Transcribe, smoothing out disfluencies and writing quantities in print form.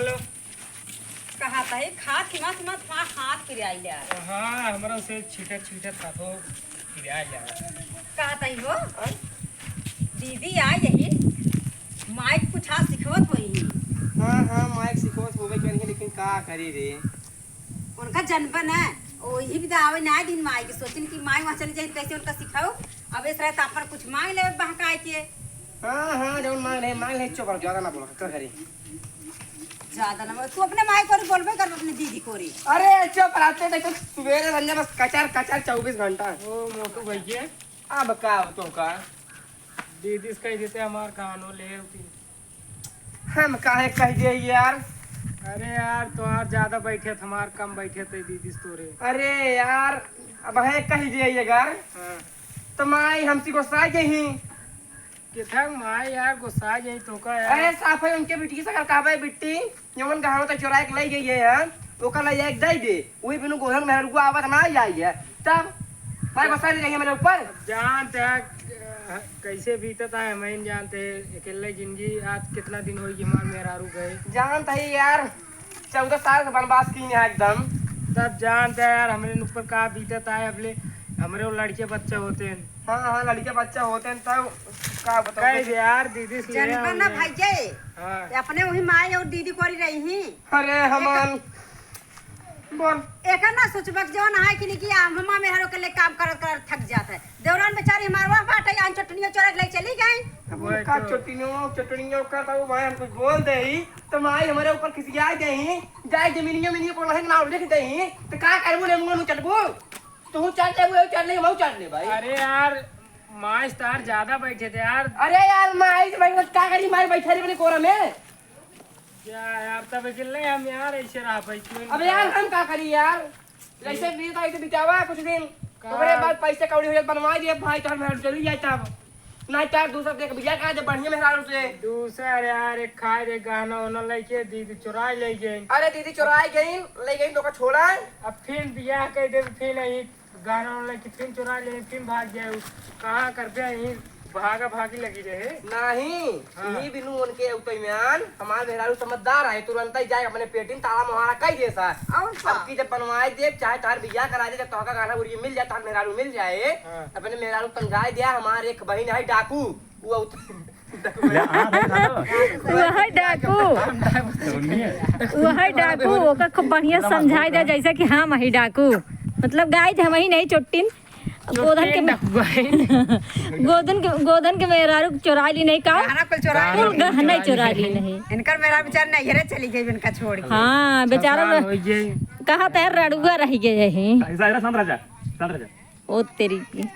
लो कहा था ये खात मत मत वहाँ हाथ पिराई जा हाँ हमारा उसे छीटे छीटे था तो गिरा जा कहा था वो दीदी आ यही माइक कुछ हाथ सिखवत होई हाँ माइक सिखवत होवे करी लेकिन का करी रे उनका जन्मदिन है वही भी तो आवे ना दिन माई के सोचिन कि माई वहाँ चली जाए कैसे उनका सिखाओ अब इस रहता अपन कुछ मांग ले बहकाए के हाँ जब मांग ले चुप रहो ज्यादा ना बोलो कर करी ज्यादा ना तू अपने माई को बोलबे कर अपनी दीदी को रे अरे चुप रहते देखो सवेरे संजय बस कचार 24 घंटा वो मोटू भैया अब का तो का दीदी कह देते हमार कानो ले होती हम काहे कह दिए यार अरे यार तो यार ज्यादा बैठे थे हमार कम बैठे थे दीदी तोरे अरे यार अब है कह दिए ये यार हाँ तो माई हमसी गुस्सा गई किथा माय यार गुस्सा जाई तो का यार अरे साफ है उनके बेटी की सकल कहबे बिट्टी जवन गांव त चोरा के ले गई है ओकर ले एक दे दे वही बिनु गोधन में रुको आवत ना आई है तब भाई बसा नहीं मेरे ऊपर जानते हैं कैसे बीतता है मैं जानते हैं अकेले जिंदगी आज कितना दिन होगी हमार मेहरारू गए जानता है यार 14 साल से बनवास की है एकदम तब जानते हैं यार हमारे ऊपर का बीतता है अपने हमारे वो लड़के बच्चे होते हैं हाँ लड़के बच्चा होते हैं तब का बताओ कह यार दीदी से ले जन्मदिन ना भाई जे हाँ अपने वही माई और दीदी को रही ही अरे हमन बोल एक ना सोचबक जवन है कि नहीं कि मम्मा मेहरो के लिए काम करत करत थक जाता है देवरान बेचारी हमारवा बाटे आन चटनिया चोरा के ले चली गई अब का चटनियों का तो भाई हम कुछ बोल दे ही तो माई हमारे ऊपर खिसिया दे ही जाए जमीनियों में नहीं को नहीं ना लिख दे ही तो का करबो ले मुंह चटबो तू चट ले वो चट ले मैं चट ले भाई अरे यार माइस तार ज्यादा बैठे थे यार अरे यार माई भाई का करी माई बैठा रही कोरा में क्या यार तब अकेले हम यार ऐसे रह पाई अब यार हम का करी यार ऐसे भी तो ऐसे बितावा कुछ दिन तुम्हारे बाद पैसे कौड़ी हो जाए बनवा दिए भाई तो हम चली जाए तब नहीं चार दूसरा देख भैया का जब बढ़िया मेहरारू से दूसरा यार एक खाए रे गाना वाना लेके दीदी चुराई ले गई अरे दीदी चुराई गई ले गई तो का छोड़ा अब फिर बियाह कर दे फिर यही गाना वाला लेके फिर चुरा ले फिर भाग गए कहाँ कर पे यही भागा भागी लगी रहे नहीं हाँ। ही बिनु उनके उतैमान हमारे मेहरारू समझदार है तुरंत ही जाए अपने पेटिन ताला मोहरा कह दे सा और अब की जब बनवाए दे चाहे तार बियाह करा दे जब तोका गाना उड़िए मिल जाए तार मेहरारू मिल जाए हाँ। अपने मेहरारू तंगाई दिया हमारे एक बहन है डाकू वो वही डाकू ओकर खूब बढ़िया समझाई दे जैसे कि हाँ वही डाकू मतलब गाय हम ही नहीं चोटिन गोधन के मेहरारू चोरा ली नहीं का गहना चोरा ली नहीं इनकर मेरा बेचारा नैहरे चली गई इनका छोड़ के हाँ बेचारा कहा तैयार रड़ुआ रह गए हैं ओ तेरी की